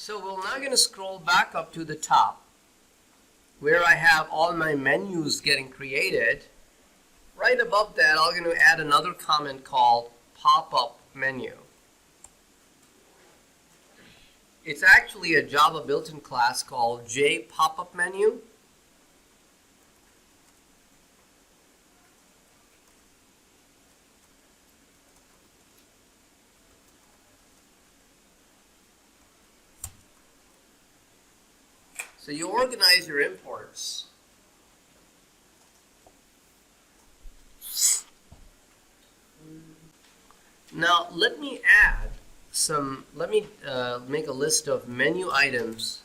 So we're now going to scroll back up to the top where I have all my menus getting created. Right above that, I'm going to add another comment called Popup menu. It's actually a Java built-in class called Popup menu. So you organize your imports. Now let me make a list of menu items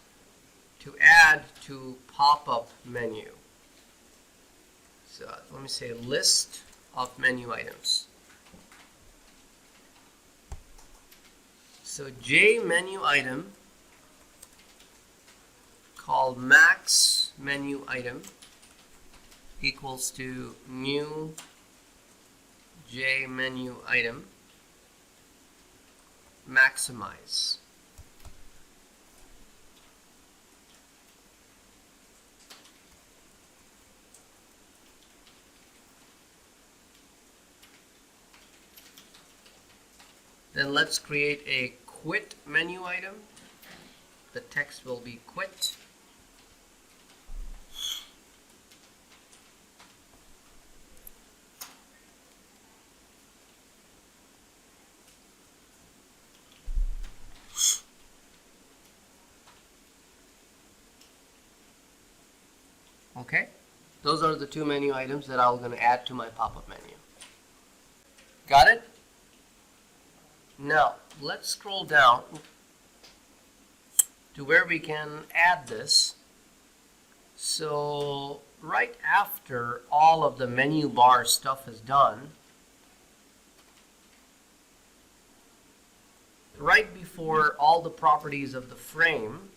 to add to pop-up menu. So let me say list of menu items. So J menu item called max menu item equals to new J menu item maximize. Then let's create a quit menu item. The text will be quit. Okay, those are the two menu items that I'm going to add to my pop-up menu. Got it? Now, let's scroll down to where we can add this. So, right after all of the menu bar stuff is done, right before all the properties of the frame,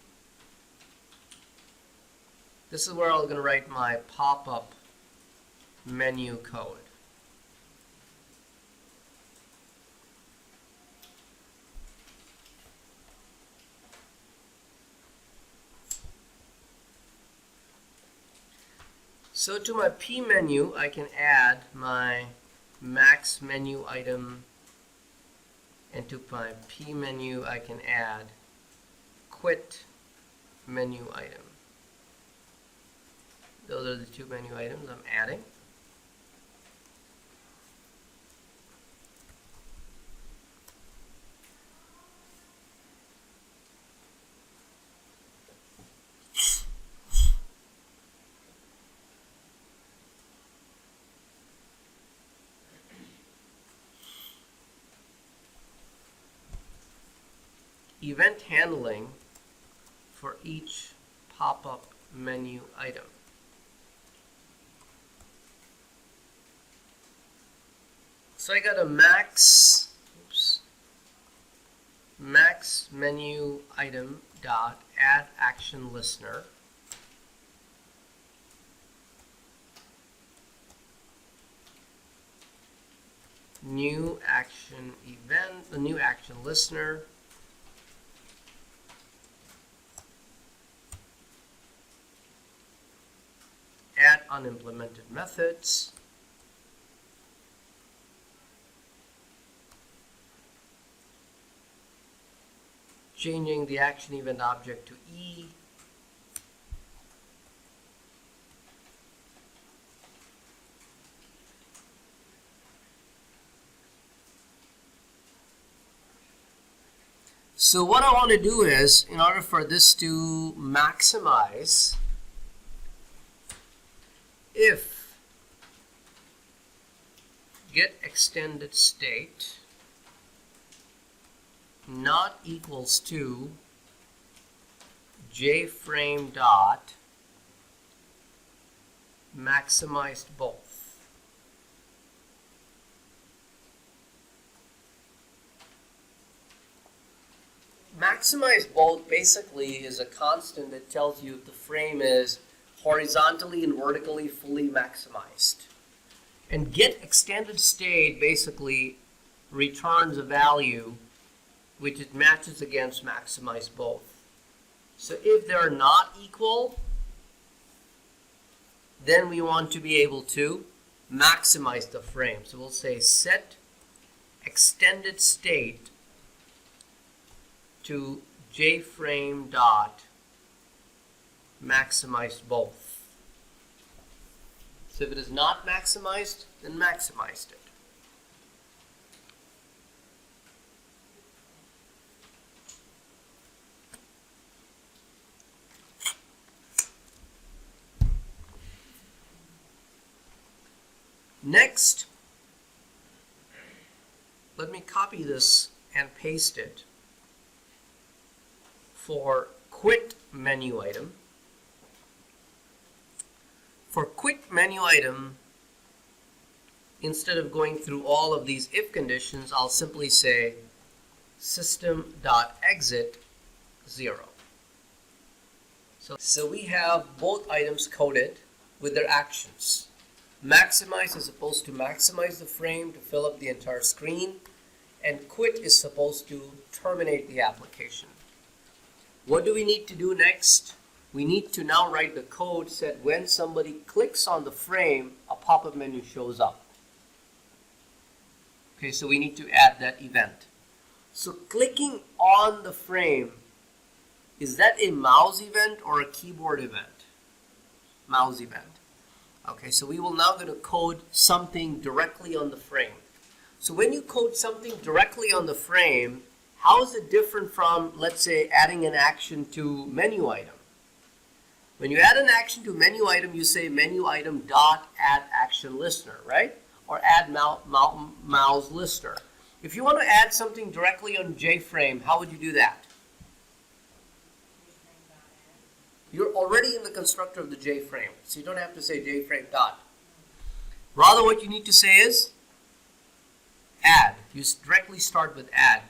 this is where I'm going to write my pop-up menu code. So to my P menu, I can add my max menu item, and to my P menu, I can add quit menu item. Those are the two menu items I'm adding. Event handling for each pop-up menu item. So I got a max menu item dot add action listener. New action event, the new action listener. Add unimplemented methods. Changing the action event object to E. So what I want to do is, in order for this to maximize, if get extended state not equals to jframe dot maximized both. Maximized both basically is a constant that tells you if the frame is horizontally and vertically fully maximized. And get extended state basically returns a value which it matches against maximize both. So if they're not equal, then we want to be able to maximize the frame. So we'll say set extended state to jframe dot maximize both. So if it is not maximized, then maximized it. Next, let me copy this and paste it for quit menu item. For quit menu item, instead of going through all of these if conditions, I'll simply say system.exit 0. So we have both items coded with their actions. Maximize is supposed to maximize the frame to fill up the entire screen, and quit is supposed to terminate the application. What do we need to do next? We need to now write the code so that when somebody clicks on the frame, a pop-up menu shows up. Okay, so we need to add that event. So clicking on the frame, is that a mouse event or a keyboard event? Mouse event. Okay, so we will now going to code something directly on the frame. So when you code something directly on the frame, how is it different from, let's say, adding an action to menu item? When you add an action to menu item, you say menu item dot add action listener, right? Or add mouse listener. If you want to add something directly on JFrame, how would you do that? You're already in the constructor of the JFrame, so you don't have to say JFrame dot. Rather, what you need to say is add. You directly start with add.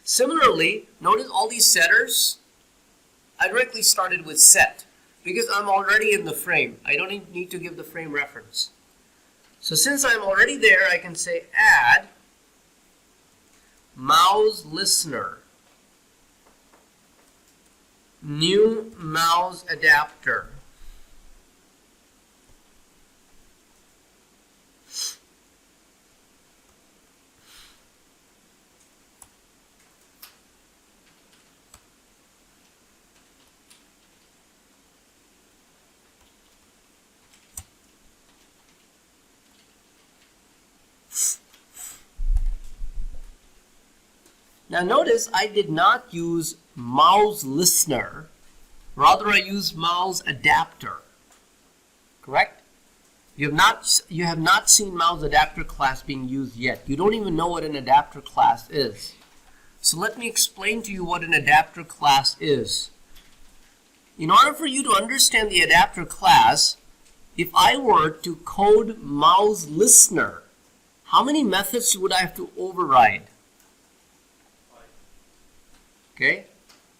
Similarly, notice all these setters. I directly started with set because I'm already in the frame. I don't need to give the frame reference. So since I'm already there, I can say add mouse listener, new mouse adapter. Now notice I did not use mouse listener, rather I used mouse adapter. Correct? You have not seen mouse adapter class being used yet. You don't even know what an adapter class is. So let me explain to you what an adapter class is. In order for you to understand the adapter class, if I were to code mouse listener, how many methods would I have to override? Okay,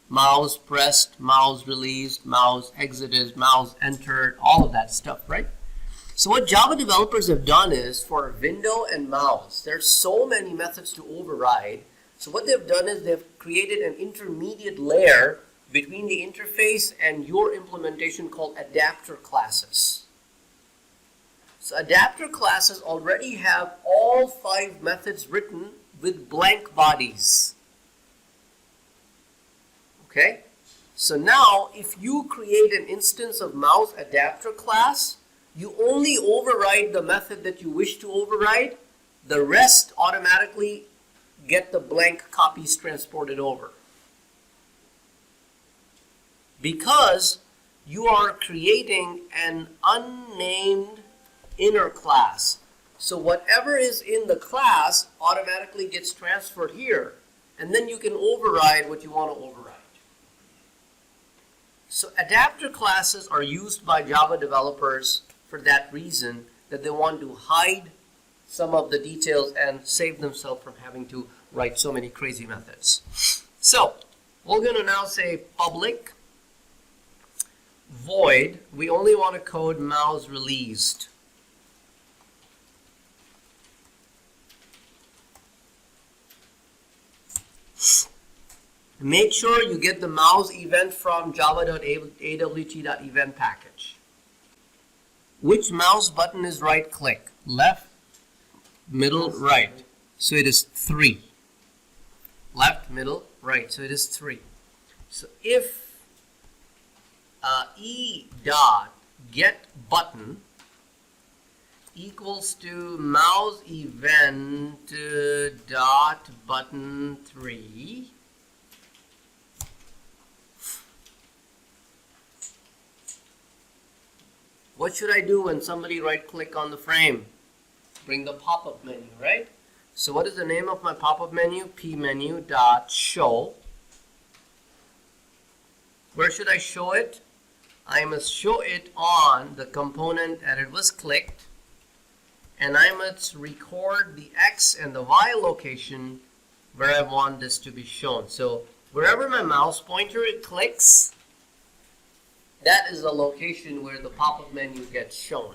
mouse pressed, mouse released, mouse exited, mouse entered, all of that stuff, right? So what Java developers have done is for window and mouse, there's so many methods to override. So what they've done is they've created an intermediate layer between the interface and your implementation called adapter classes. So adapter classes already have all 5 methods written with blank bodies. Okay, so now if you create an instance of mouse adapter class, you only override the method that you wish to override. The rest automatically get the blank copies transported over. Because you are creating an unnamed inner class. So whatever is in the class automatically gets transferred here. And then you can override what you want to override. So adapter classes are used by Java developers for that reason, that they want to hide some of the details and save themselves from having to write so many crazy methods. So we're going to now say public void. We only want to code mouse released. Make sure you get the mouse event from java.awt.event package. Which mouse button is right click? Left, middle, right. So it is 3. Left, middle, right. So it is 3. So if e dot get button equals to mouse event dot button 3, what should I do when somebody right click on the frame? Bring the pop-up menu, right? So what is the name of my pop-up menu? Pmenu dot show. Where should I show it? I must show it on the component that it was clicked, and I must record the X and the Y location where I want this to be shown. So wherever my mouse pointer it clicks, that is the location where the pop-up menu gets shown.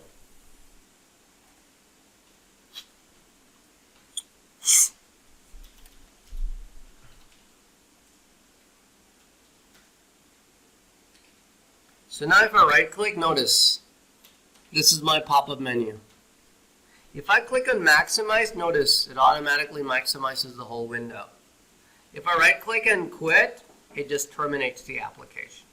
So now if I right click, notice this is my pop-up menu. If I click on maximize, notice it automatically maximizes the whole window. If I right click and quit, it just terminates the application.